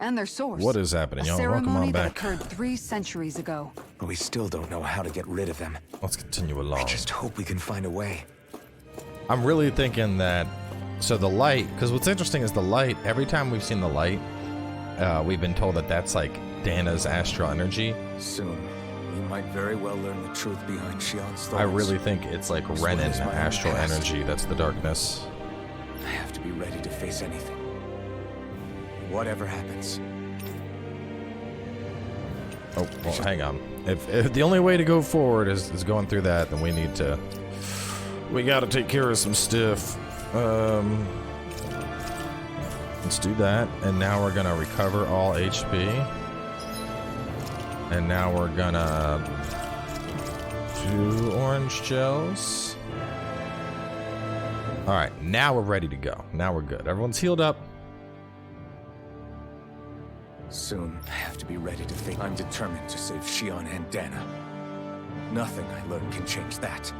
And their source. What is happening, y'all? Welcome ceremony on that back. occurred 3 centuries ago. We still don't know how to get rid of them. Let's continue along. I just hope we can find a way. I'm really thinking that, so the light, because what's interesting is the light, every time we've seen the light, we've been told that that's like Dahna's astral energy. Soon, we might very well learn the truth behind Shion's thoughts. I really think it's like As well Renin as my own astral past. energy that's the darkness. I have to be ready to face anything. Whatever happens. Oh, well, hang on. If the only way to go forward is going through that, then we gotta take care of some stuff. Let's do that. And now we're gonna recover all HP. And now we're gonna do orange gels. All right, now we're ready to go. Now we're good. Everyone's healed up. Soon, I have to be ready to face. I'm determined to save Shion and Dahna. Nothing I learn can change that.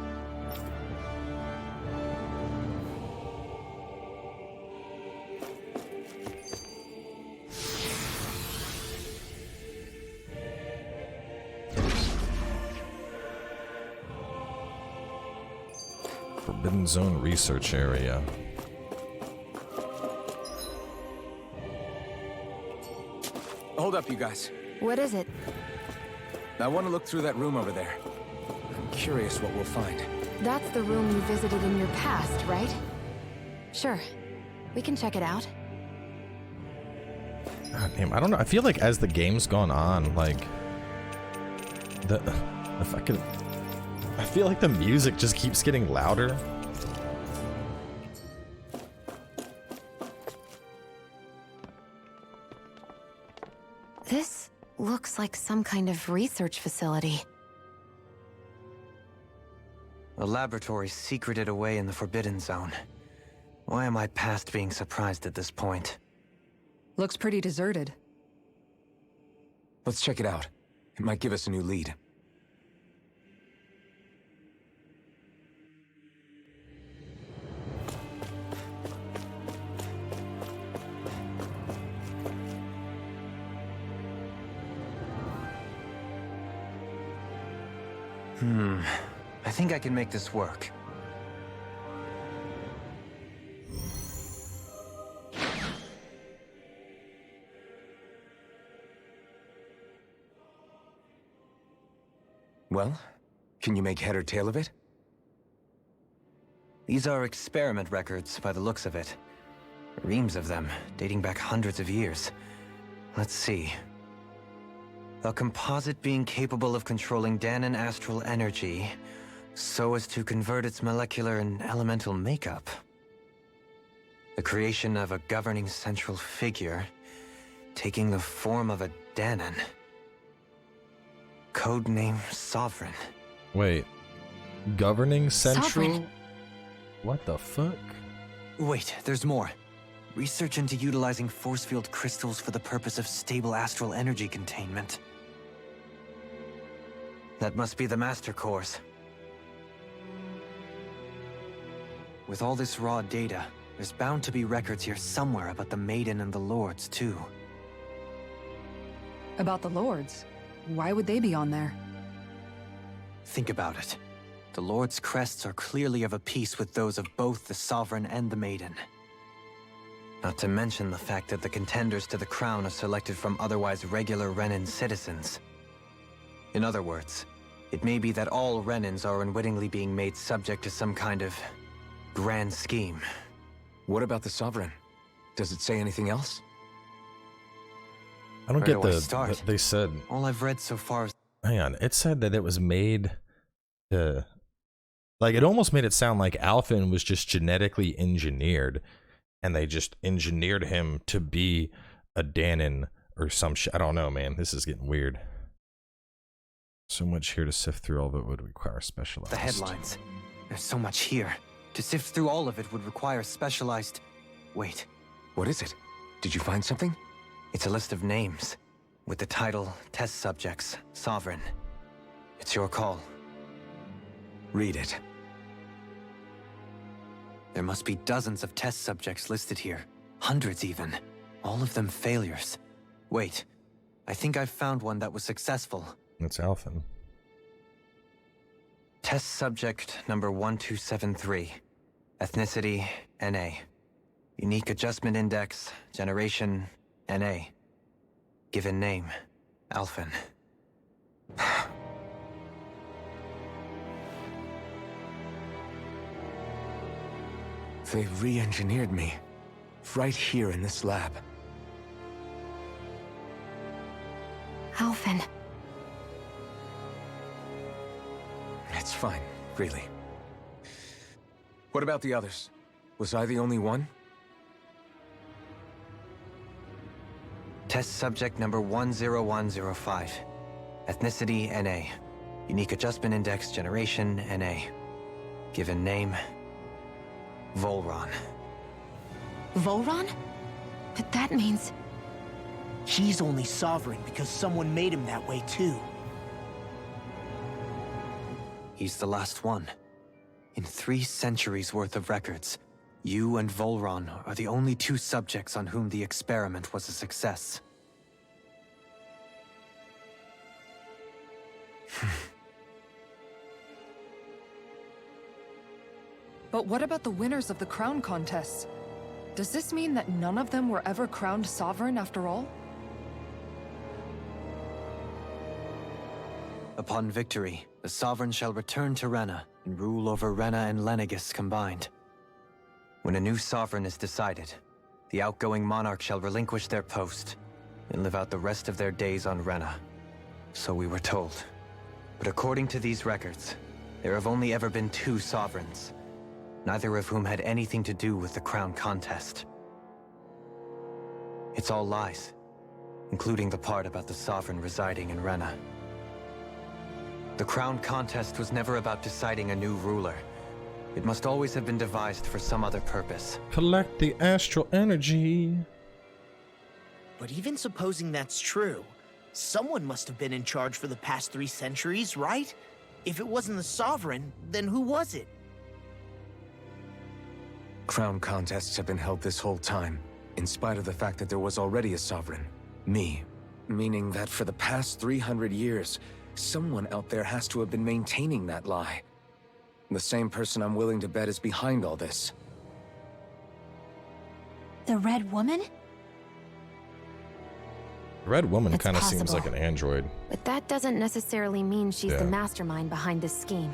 Forbidden Zone Research Area. Hold up, you guys. What is it? I want to look through that room over there. I'm curious what we'll find. That's the room you visited in your past, right? Sure. We can check it out. God damn, I don't know. I feel like as the game's gone on, like I feel like the music just keeps getting louder. This looks like some kind of research facility. A laboratory secreted away in the Forbidden Zone. Why am I past being surprised at this point? Looks pretty deserted. Let's check it out. It might give us a new lead. I think I can make this work. Well, can you make head or tail of it? These are experiment records by the looks of it. Reams of them, dating back hundreds of years. Let's see. A composite being capable of controlling Dahnan astral energy so as to convert its molecular and elemental makeup. The creation of a governing central figure, taking the form of a Dahnan. Codename Sovereign. Wait. Governing Central? Sovereign. What the fuck? Wait, there's more. Research into utilizing force field crystals for the purpose of stable astral energy containment. That must be the master course. With all this raw data, there's bound to be records here somewhere about the Maiden and the Lords, too. About the Lords? Why would they be on there? Think about it. The Lord's crests are clearly of a piece with those of both the Sovereign and the Maiden. Not to mention the fact that the contenders to the crown are selected from otherwise regular Renin citizens. In other words, it may be that all Renins are unwittingly being made subject to some kind of grand scheme. What about the Sovereign? Does it say anything else? I don't Where get do I the start? they said. All I've read so far is... Hang on. It said that it was made to, like, it almost made it sound like Alphen was just genetically engineered, and they just engineered him to be a Dahnan or some shit. I don't know, man. This is getting weird. So much here to sift through. All of it would require specialized. the headlines. There's so much here. To sift through all of it would require specialized... Wait, What is it? Did you find something? it's a list of names, with the title Test Subjects, Sovereign. It's your call. Read it. There must be dozens of test subjects listed here. Hundreds even. All of them failures. Wait, I think I've found one that was successful. It's Alphen. Test subject number 1273. Ethnicity, NA. Unique adjustment index, generation, NA. Given name, Alphen. They re-engineered me. Right here in this lab. Alphen. It's fine, really. What about the others? Was I the only one? Test subject number 10105. Ethnicity, NA. Unique adjustment index, generation, NA. Given name, Volron. Volron? But that means... He's only sovereign because someone made him that way too. He's the last one. In 3 centuries worth of records, you and Volron are the only 2 subjects on whom the experiment was a success. But what about the winners of the crown contests? Does this mean that none of them were ever crowned sovereign after all? Upon victory, the Sovereign shall return to Rena and rule over Rena and Lenegis combined. When a new Sovereign is decided, the outgoing monarch shall relinquish their post and live out the rest of their days on Rena. So we were told. But according to these records, there have only ever been 2 Sovereigns, neither of whom had anything to do with the crown contest. It's all lies, including the part about the Sovereign residing in Rena. The crown contest was never about deciding a new ruler. It must always have been devised for some other purpose. Collect the astral energy. But even supposing that's true, someone must have been in charge for the past 3 centuries, right? If it wasn't the Sovereign, then who was it? Crown contests have been held this whole time, in spite of the fact that there was already a sovereign. Me. Meaning that for the past 300 years, someone out there has to have been maintaining that lie. The same person I'm willing to bet is behind all this. The Red Woman? The Red Woman It's kind of seems possible. like an android. But that doesn't necessarily mean she's Yeah. the mastermind behind this scheme.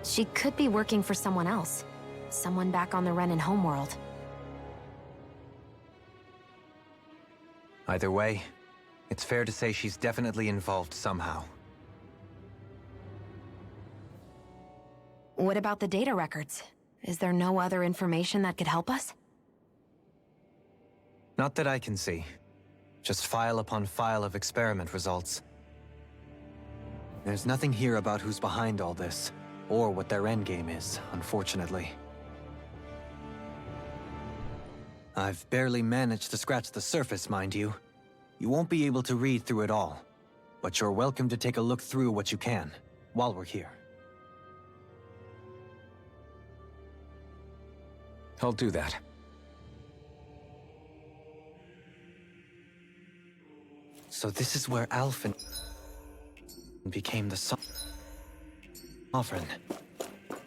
She could be working for someone else. Someone back on the Renan homeworld. Either way, it's fair to say she's definitely involved somehow. What about the data records? Is there no other information that could help us? Not that I can see. Just file upon file of experiment results. There's nothing here about who's behind all this, or what their endgame is, unfortunately. I've barely managed to scratch the surface, mind you. You won't be able to read through it all, but you're welcome to take a look through what you can, while we're here. I'll do that. So this is where Alphen became the Sovereign,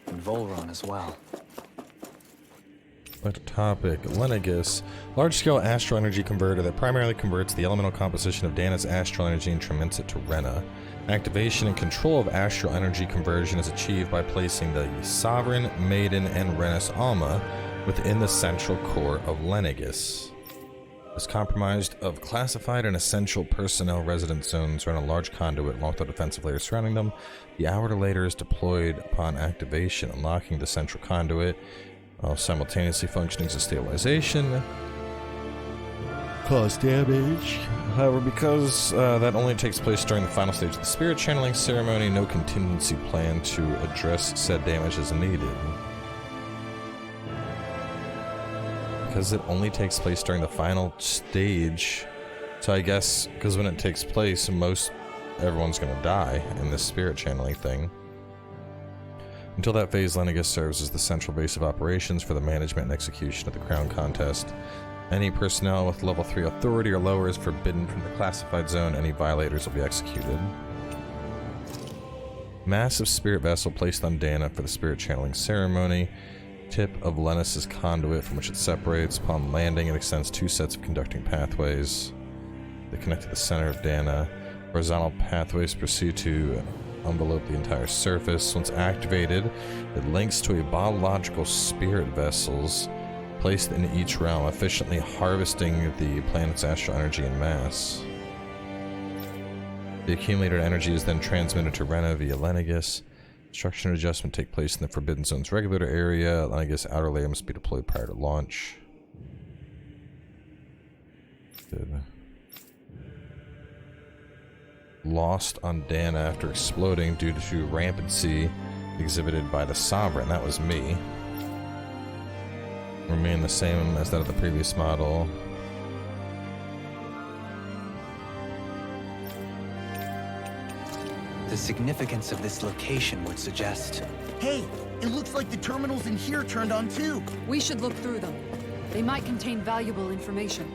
and Volron as well. What topic? Lenegis, large-scale astral energy converter that primarily converts the elemental composition of Dahna's astral energy and transmits it to Rena. Activation and control of astral energy conversion is achieved by placing the Sovereign, Maiden, and Rena's Alma within the central core of Lenegis. Is comprised of classified and essential personnel residence zones around a large conduit along with the defensive layers surrounding them. The outer layer is deployed upon activation, unlocking the central conduit while simultaneously functioning as a stabilization. Cause damage. However, because that only takes place during the final stage of the spirit channeling ceremony, no contingency plan to address said damage is needed. Because it only takes place during the final stage, so I guess because when it takes place, everyone's gonna die in this spirit channeling thing. Until that phase, Lenegis serves as the central base of operations for the management and execution of the crown contest. Any personnel with level 3 authority or lower is forbidden from the classified zone. Any violators will be executed. Massive spirit vessel placed on Dahna for the spirit channeling ceremony. Tip of Lennis's conduit from which it separates. Upon landing, it extends 2 sets of conducting pathways. They connect to the center of Dahna. Horizontal pathways proceed to envelope the entire surface. Once activated, it links to a biological spirit vessels placed in each realm, efficiently harvesting the planet's astral energy and mass. The accumulated energy is then transmitted to Rena via Lenegus. Construction adjustment take place in the Forbidden Zone's regulator area. Lenegus outer layer must be deployed prior to launch. Good. Lost on Dahna after exploding due to rampancy exhibited by the Sovereign. That was me. Remain the same as that of the previous model. The significance of this location would suggest... Hey, it looks like the terminals in here turned on too. We should look through them. They might contain valuable information.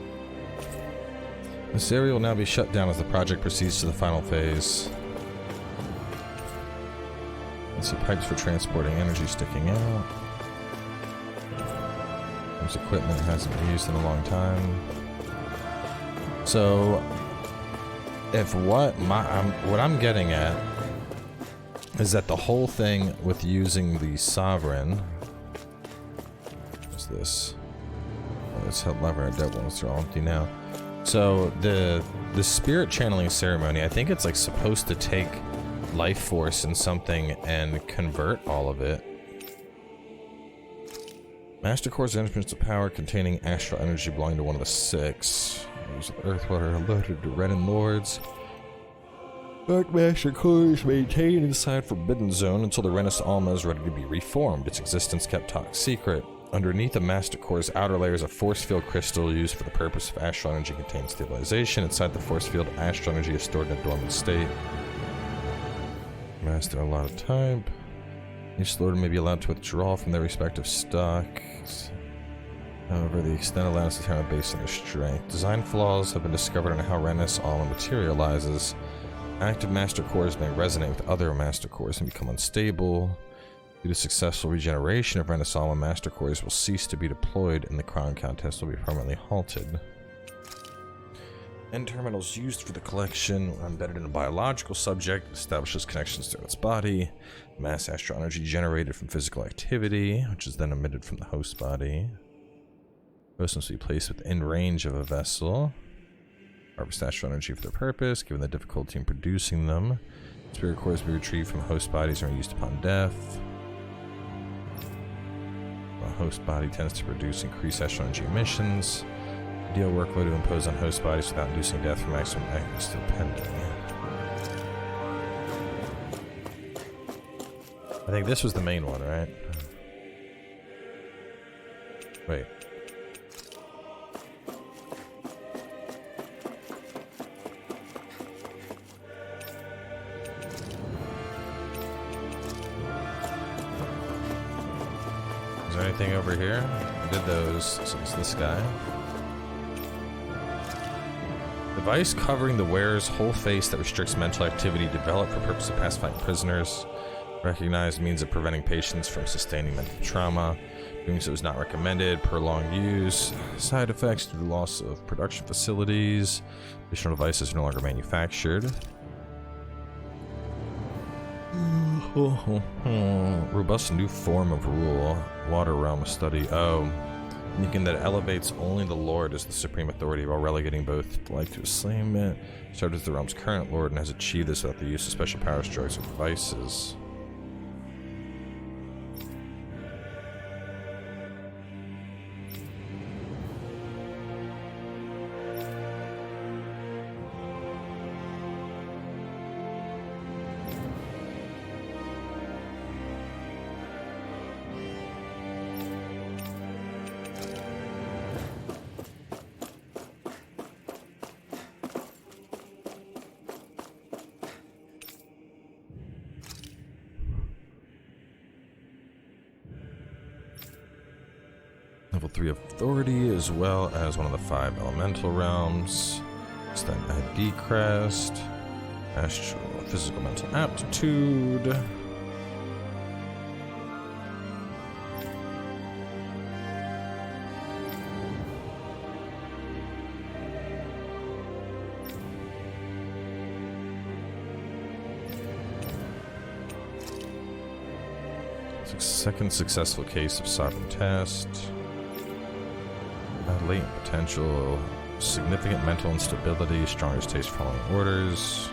This area will now be shut down as the project proceeds to the final phase. I see pipes for transporting energy sticking out. There's equipment that hasn't been used in a long time. So, if what I'm getting at is that the whole thing with using the Sovereign, what's this? Oh, it's held lever at dead ones. They're all empty now. So the spirit channeling ceremony, I think it's like supposed to take life force in something and convert all of it. Master Core's entrance to power containing astral energy belonging to one of the 6. Those of Earthwater alerted to Renin Lords. Dark Master Core is maintained inside Forbidden Zone until the Renis Alma is ready to be reformed. Its existence kept top secret. Underneath the Master Core's outer layer is a force field crystal used for the purpose of astral energy contained stabilization. Inside the force field, astral energy is stored in a dormant state. Master allotted type. Each lord may be allowed to withdraw from their respective stocks. However, the extended allowance is determined based on their strength. Design flaws have been discovered on how Renis Alma materializes. Active Master Cores may resonate with other Master Cores and become unstable. Due to successful regeneration of Renis Alma, Master Cores will cease to be deployed and the crown contest will be permanently halted. End terminals used for the collection are embedded in a biological subject, establishes connections to its body. Mass astral energy generated from physical activity, which is then emitted from the host body. Hosts must be placed within range of a vessel. Harvest astral energy for their purpose, given the difficulty in producing them. Spirit cores be retrieved from host bodies and are used upon death. A host body tends to produce increased astral energy emissions. Ideal workload to impose on host bodies without inducing death for maximum accuracy still pending. I think this was the main one, right? Wait. Is there anything over here? I did those, so it's this guy. Device covering the wearer's whole face that restricts mental activity developed for purpose of pacifying prisoners. Recognized means of preventing patients from sustaining mental trauma. Doing so is not recommended. Prolonged use. Side effects due to loss of production facilities. Additional devices are no longer manufactured. Robust new form of rule. Water realm study. Oh. Thinking that elevates only the Lord as the supreme authority while relegating both life to enslavement. Served as the realm's current Lord and has achieved this without the use of special powers, drugs, or devices. 3 authority, as well as one of the 5 elemental realms. It's then ID crest, astral, physical, mental aptitude. Second successful case of sovereign test. Latent potential, significant mental instability, strongest taste following orders.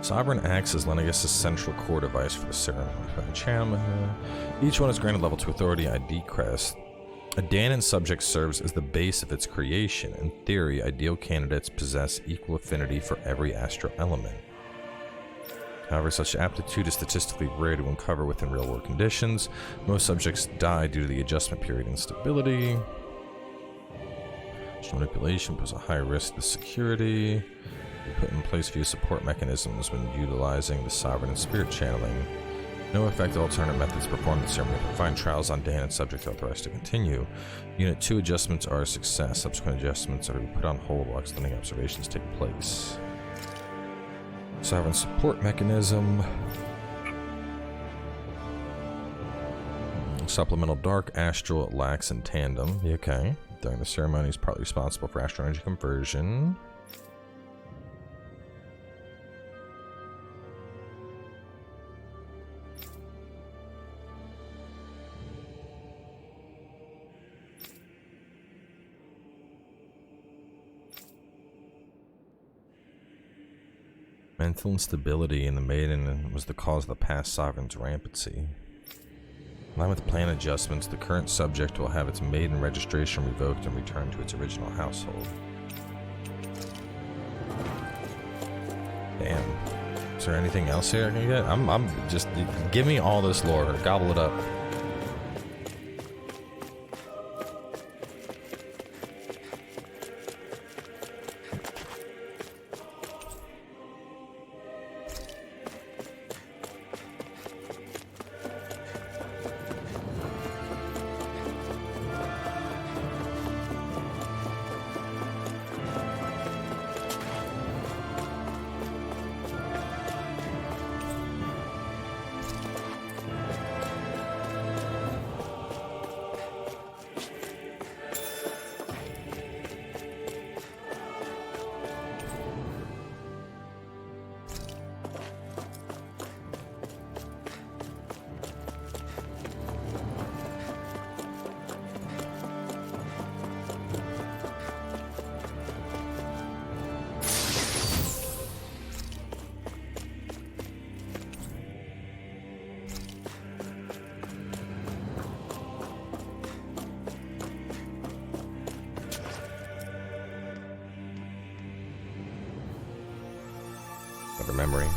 Sovereign acts as Lenegis' central core device for the ceremony. Each one is granted level 2 authority ID crest. A Dahnan subject serves as the base of its creation. In theory, ideal candidates possess equal affinity for every astral element. However, such aptitude is statistically rare to uncover within real-world conditions. Most subjects die due to the adjustment period instability. Manipulation poses a high risk to security. We put in place few support mechanisms when utilizing the sovereign and spirit channeling. No effective alternate methods performed in the ceremony. Find trials on Dahnan subjects authorized to continue. Unit 2 adjustments are a success. Subsequent adjustments are put on hold while extending observations take place. Sovereign support mechanism. Supplemental dark astral lacks in tandem. Okay. During the ceremony is partly responsible for astral energy conversion. Mental instability in the Maiden was the cause of the past sovereign's rampancy. Along with plan adjustments, the current subject will have its Maiden registration revoked and returned to its original household. Damn. Is there anything else here I can get? I'm just... Give me all this lore. Gobble it up. Another memory.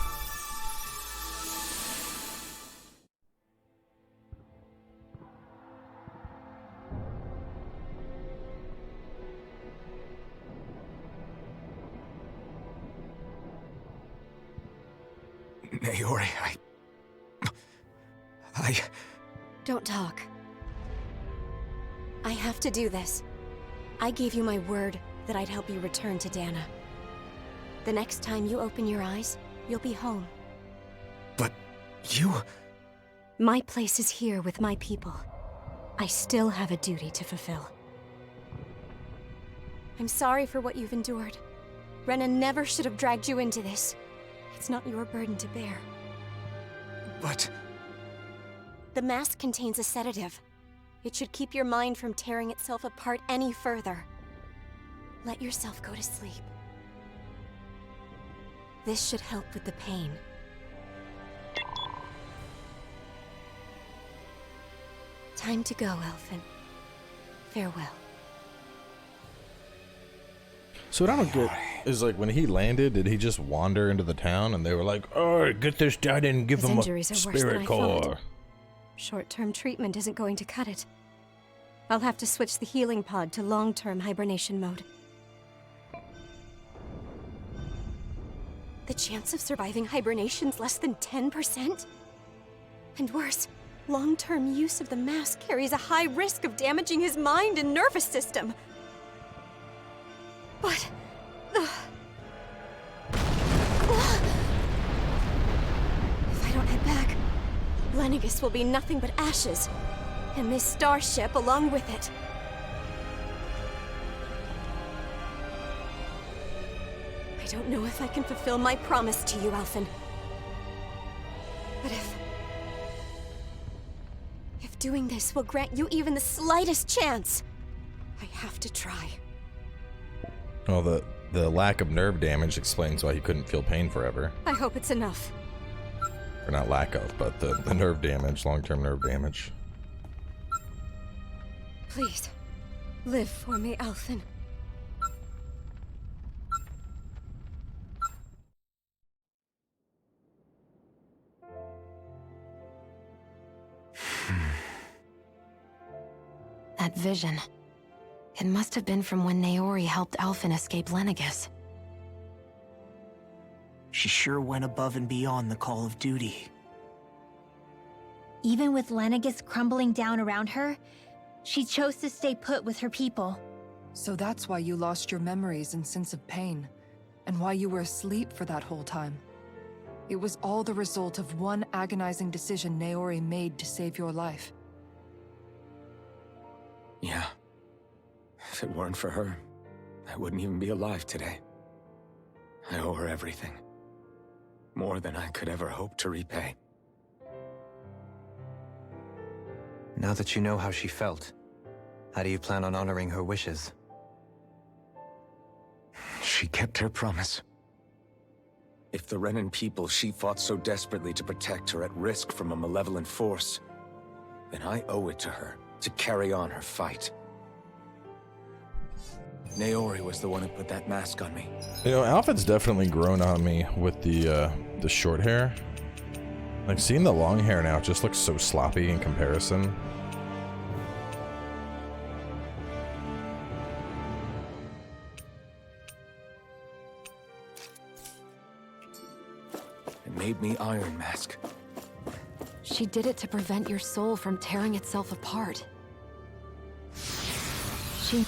Naori, I... Don't talk. I have to do this. I gave you my word that I'd help you return to Dahna. The next time you open your eyes, you'll be home. But you... My place is here with my people. I still have a duty to fulfill. I'm sorry for what you've endured. Rena never should have dragged you into this. It's not your burden to bear. But... The mask contains a sedative. It should keep your mind from tearing itself apart any further. Let yourself go to sleep. This should help with the pain. Time to go, Elfin. Farewell. So what I don't get is, like, when he landed, did he just wander into the town and they were like, "Oh, get this guy and give His him a injuries are worse than spirit I core"? thought. Short-term treatment isn't going to cut it. I'll have to switch the healing pod to long-term hibernation mode. The chance of surviving hibernation's less than 10%? And worse, long-term use of the mask carries a high risk of damaging his mind and nervous system. But... if I don't head back, Lenegis will be nothing but ashes. And this starship along with it. I don't know if I can fulfill my promise to you, Alphen. But if doing this will grant you even the slightest chance, I have to try. Well, the lack of nerve damage explains why he couldn't feel pain forever. I hope it's enough. Or not lack of, but the nerve damage, long-term nerve damage. Please, live for me, Alphen. That vision. It must have been from when Naori helped Alphen escape Lenegis. She sure went above and beyond the call of duty. Even with Lenegis crumbling down around her, she chose to stay put with her people. So that's why you lost your memories and sense of pain, and why you were asleep for that whole time. It was all the result of one agonizing decision Naori made to save your life. Yeah. If it weren't for her, I wouldn't even be alive today. I owe her everything. More than I could ever hope to repay. Now that you know how she felt, how do you plan on honoring her wishes? She kept her promise. If the Renan people she fought so desperately to protect are at risk from a malevolent force, then I owe it to her to carry on her fight. Naori was the one who put that mask on me. You know, Alphen's definitely grown on me with the short hair. Like, seeing the long hair now just looks so sloppy in comparison. It made me Iron Mask. She did it to prevent your soul from tearing itself apart. She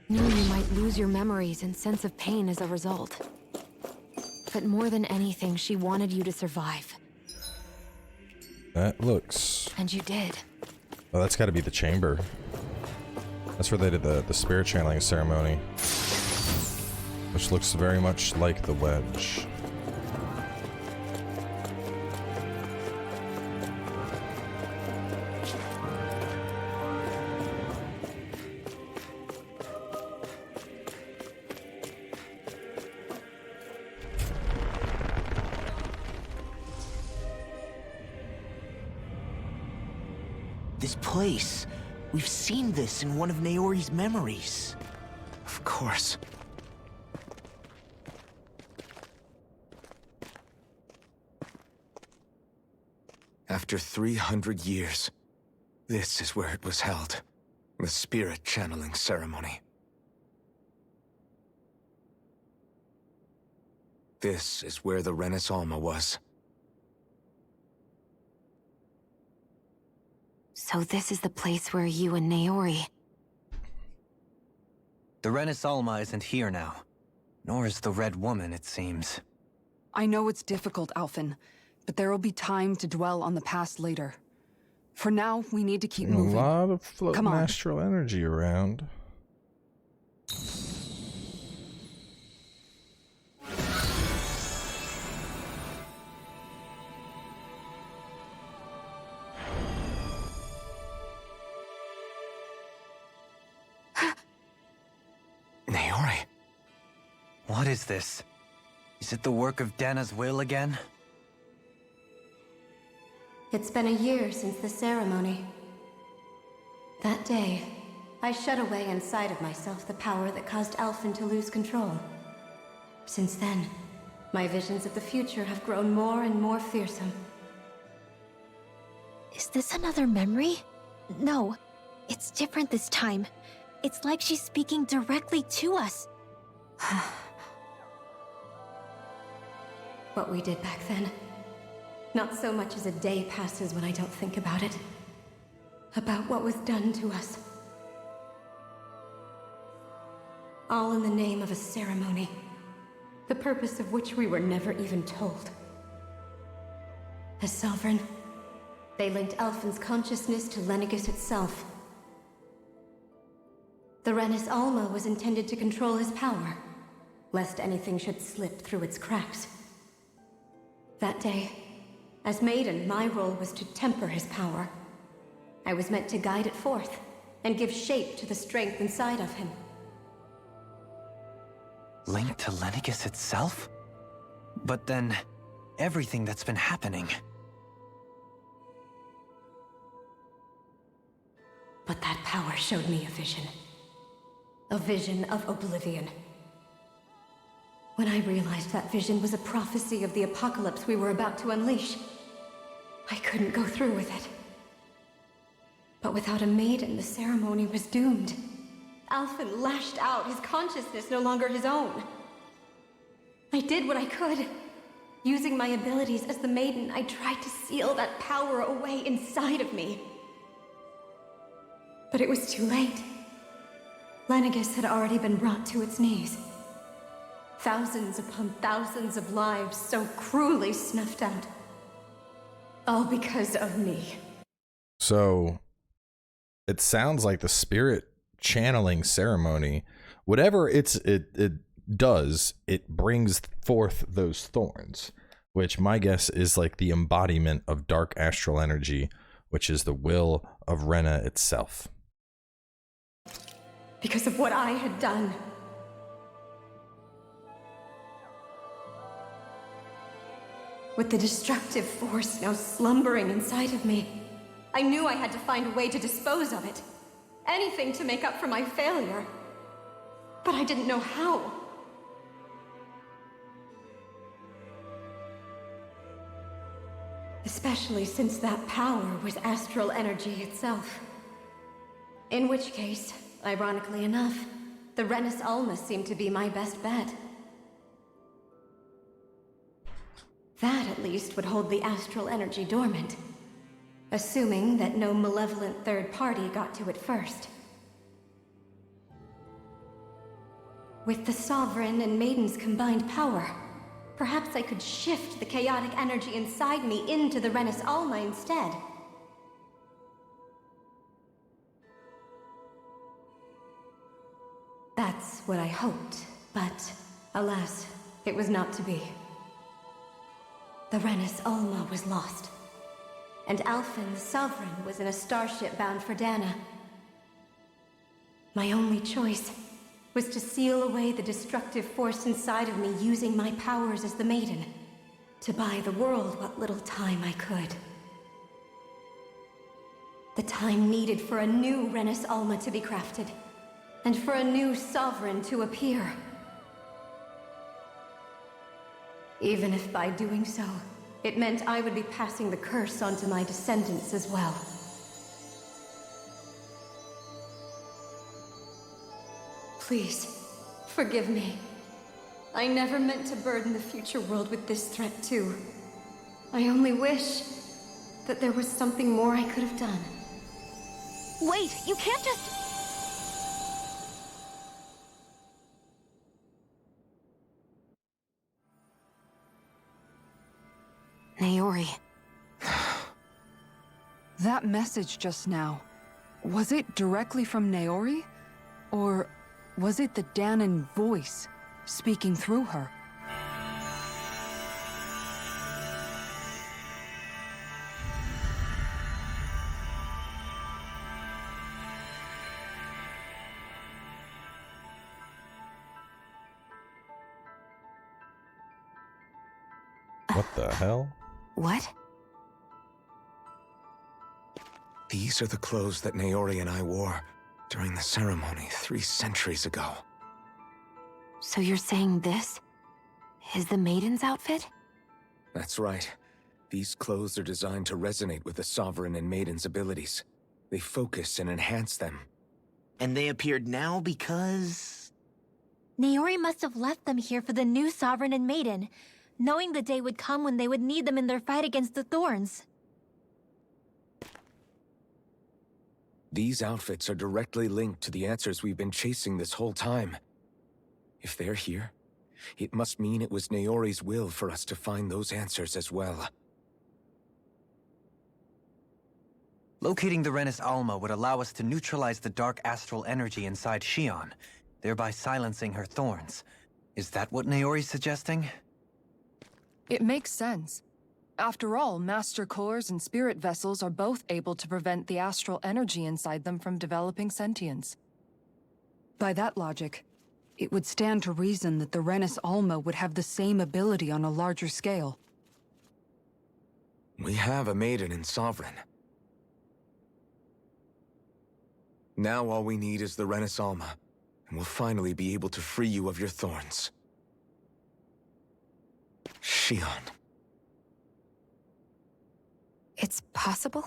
knew you might lose your memories and sense of pain as a result. But more than anything, she wanted you to survive. That looks... And you did. Well, that's got to be the chamber. That's where they did the spirit channeling ceremony. Which looks very much like the wedge. This place. We've seen this in one of Naori's memories. Of course. After 300 years, this is where it was held. The spirit channeling ceremony. This is where the Renis Alma was. So this is the place where you and Naori... The Renis Alma isn't here now. Nor is the Red Woman, it seems. I know it's difficult, Alphen, but there will be time to dwell on the past later. For now, we need to keep moving. A lot of floating Come on. astral energy around. Naori. What is this? Is it the work of Dahna's will again? It's been a year since the ceremony. That day, I shut away inside of myself the power that caused Alphen to lose control. Since then, My visions of the future have grown more and more fearsome. Is this another memory? No, it's different this time. It's like she's speaking directly to us. What we did back then. Not so much as a day passes when I don't think about it. About what was done to us. All in the name of a ceremony, the purpose of which we were never even told. As Sovereign, they linked Alphen's consciousness to Lenegis itself. The Renis Alma was intended to control his power, lest anything should slip through its cracks. That day, as Maiden, my role was to temper his power. I was meant to guide it forth, and give shape to the strength inside of him. Linked to Lenegis itself? But then, everything that's been happening... But that power showed me a vision. A vision of oblivion. When I realized that vision was a prophecy of the apocalypse we were about to unleash, I couldn't go through with it. But without a maiden, the ceremony was doomed. Alphen lashed out, his consciousness no longer his own. I did what I could. Using my abilities as the maiden, I tried to seal that power away inside of me. But it was too late. Lenegis had already been brought to its knees. Thousands upon thousands of lives so cruelly snuffed out. All because of me. So, it sounds like the spirit channeling ceremony, whatever it does, it brings forth those thorns, which my guess is like the embodiment of dark astral energy, which is the will of Rena itself. Because of what I had done. With the destructive force now slumbering inside of me, I knew I had to find a way to dispose of it. Anything to make up for my failure. But I didn't know how. Especially since that power was astral energy itself. In which case, ironically enough, the Renis Alma seemed to be my best bet. That, at least, would hold the astral energy dormant. Assuming that no malevolent third party got to it first. With the Sovereign and Maiden's combined power, perhaps I could shift the chaotic energy inside me into the Renis Alma instead. That's what I hoped, but alas, it was not to be. The Renis Alma was lost, and Alphen, the Sovereign, was in a starship bound for Dahna. My only choice was to seal away the destructive force inside of me using my powers as the Maiden, to buy the world what little time I could. The time needed for a new Renis Alma to be crafted, and for a new Sovereign to appear. Even if by doing so, it meant I would be passing the curse on to my descendants as well. Please, forgive me. I never meant to burden the future world with this threat too. I only wish that there was something more I could have done. Wait, you can't just... Naori. That message just now, was it directly from Naori? Or was it the Dahnan voice speaking through her? What the hell? What? These are the clothes that Naori and I wore during the ceremony 3 centuries ago. So you're saying this Is the Maiden's outfit? That's right. These clothes are designed to resonate with the Sovereign and Maiden's abilities. They focus and enhance them. And they appeared now because... Naori must have left them here for the new Sovereign and Maiden, knowing the day would come when they would need them in their fight against the Thorns. These outfits are directly linked to the answers we've been chasing this whole time. If they're here, it must mean it was Naori's will for us to find those answers as well. Locating the Renis Alma would allow us to neutralize the dark astral energy inside Shion, thereby silencing her thorns. Is that what Naori's suggesting? It makes sense. After all, Master Cores and Spirit Vessels are both able to prevent the astral energy inside them from developing sentience. By that logic, it would stand to reason that the Renis Alma would have the same ability on a larger scale. We have a Maiden and Sovereign. Now all we need is the Renis Alma, and we'll finally be able to free you of your thorns. Shion. It's possible?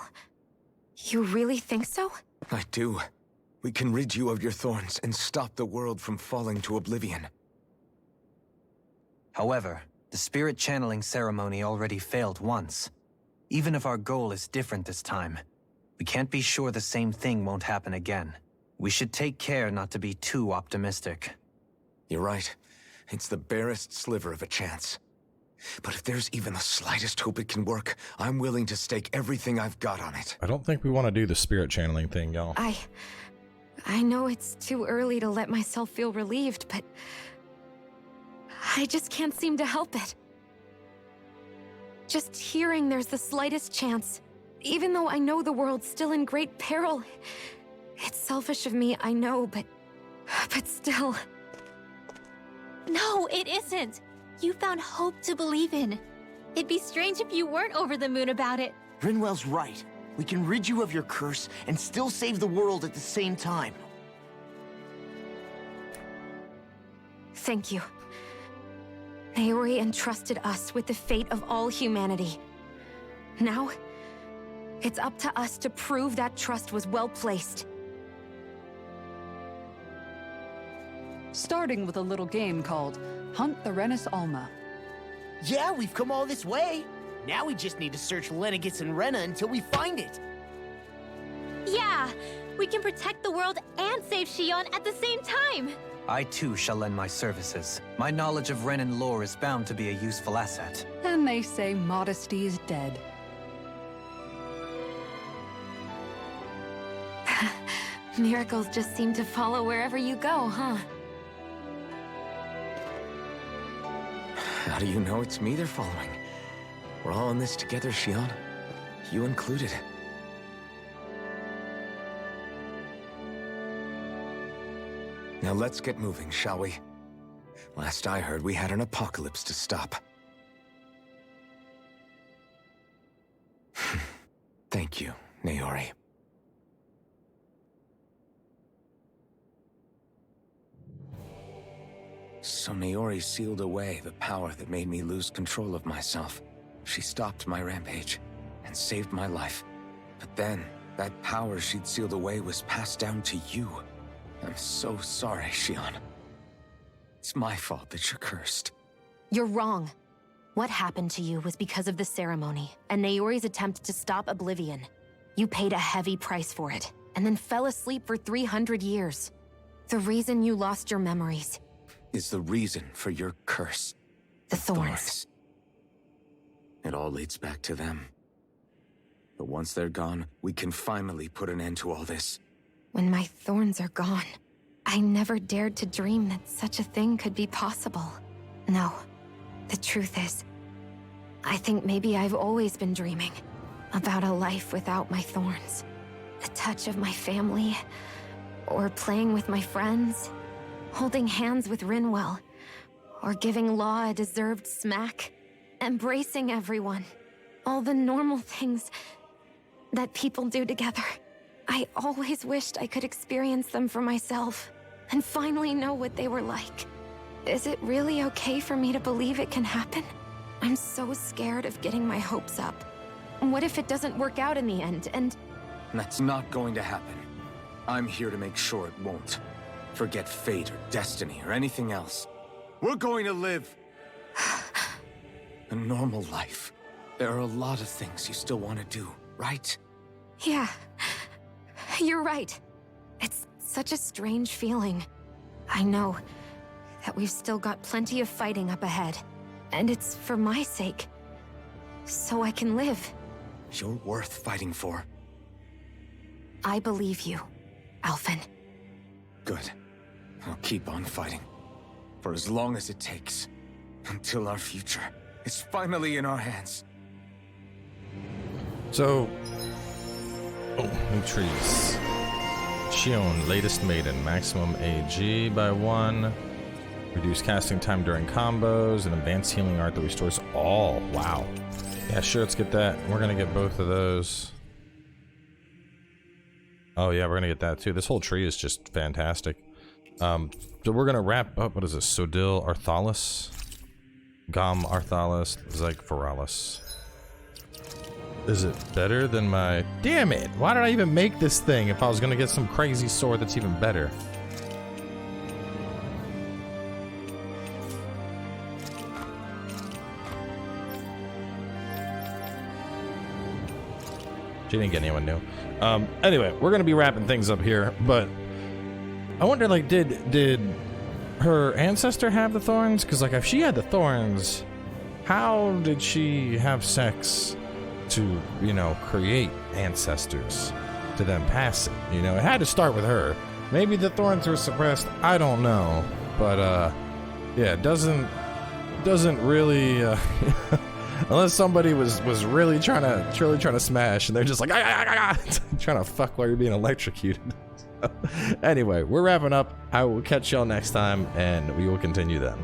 You really think so? I do. We can rid you of your thorns and stop the world from falling to oblivion. However, the spirit channeling ceremony already failed once. Even if our goal is different this time, we can't be sure the same thing won't happen again. We should take care not to be too optimistic. You're right. It's the barest sliver of a chance. But if there's even the slightest hope it can work, I'm willing to stake everything I've got on it. I don't think we want to do the spirit channeling thing, y'all. I know it's too early to let myself feel relieved, but I just can't seem to help it. Just hearing there's the slightest chance, even though I know the world's still in great peril. It's selfish of me, I know, but still. No, it isn't. You found hope to believe in. It'd be strange if you weren't over the moon about it. Rinwell's right. We can rid you of your curse and still save the world at the same time. Thank you. Naori entrusted us with the fate of all humanity. Now, it's up to us to prove that trust was well placed. Starting with a little game called Hunt the Renis Alma. Yeah, we've come all this way. Now we just need to search Lenegis and Rena until we find it. Yeah, we can protect the world and save Shion at the same time. I too shall lend my services. My knowledge of Renan lore is bound to be a useful asset. And they say modesty is dead. Miracles just seem to follow wherever you go, huh? How do you know it's me they're following? We're all in this together, Shion. You included. Now let's get moving, shall we? Last I heard, we had an apocalypse to stop. Thank you, Naori. So Naori sealed away the power that made me lose control of myself. She stopped my rampage and saved my life. But then, that power she'd sealed away was passed down to you. I'm so sorry, Shion. It's my fault that you're cursed. You're wrong. What happened to you was because of the ceremony and Naori's attempt to stop oblivion. You paid a heavy price for it, and then fell asleep for 300 years. The reason you lost your memories is the reason for your curse. The thorns. It all leads back to them. But once they're gone, we can finally put an end to all this. When my thorns are gone, I never dared to dream that such a thing could be possible. No, the truth is, I think maybe I've always been dreaming about a life without my thorns. The touch of my family, or playing with my friends, holding hands with Rinwell, or giving Law a deserved smack, embracing everyone. All the normal things that people do together. I always wished I could experience them for myself, and finally know what they were like. Is it really okay for me to believe it can happen? I'm so scared of getting my hopes up. What if it doesn't work out in the end, and... That's not going to happen. I'm here to make sure it won't. Forget fate or destiny or anything else. We're going to live a normal life. There are a lot of things you still want to do, right? Yeah, you're right. It's such a strange feeling. I know that we've still got plenty of fighting up ahead. And it's for my sake. So I can live. You're worth fighting for. I believe you, Alphen. Good. I'll keep on fighting. For as long as it takes. Until our future is finally in our hands. So, new trees. Shion, latest Maiden, maximum AG by 1. Reduce casting time during combos, and advanced healing art that restores all. Wow. Yeah, sure, let's get that. We're gonna get both of those. Oh yeah, we're gonna get that too. This whole tree is just fantastic. So we're gonna wrap up, what is this? Sodil Arthalis? Gom Arthalis, Zygoralis. Is it better than my... Damn it! Why did I even make this thing if I was gonna get some crazy sword that's even better? She didn't get anyone new. Anyway, we're gonna be wrapping things up here, but I wonder, like, did her ancestor have the thorns? Because, like, if she had the thorns, how did she have sex to, you know, create ancestors to then pass it? You know, it had to start with her. Maybe the thorns were suppressed. I don't know, but yeah, it doesn't really. Unless somebody was really trying to smash, and they're just like trying to fuck while you're being electrocuted. Anyway, we're wrapping up. I will catch y'all next time, and we will continue then.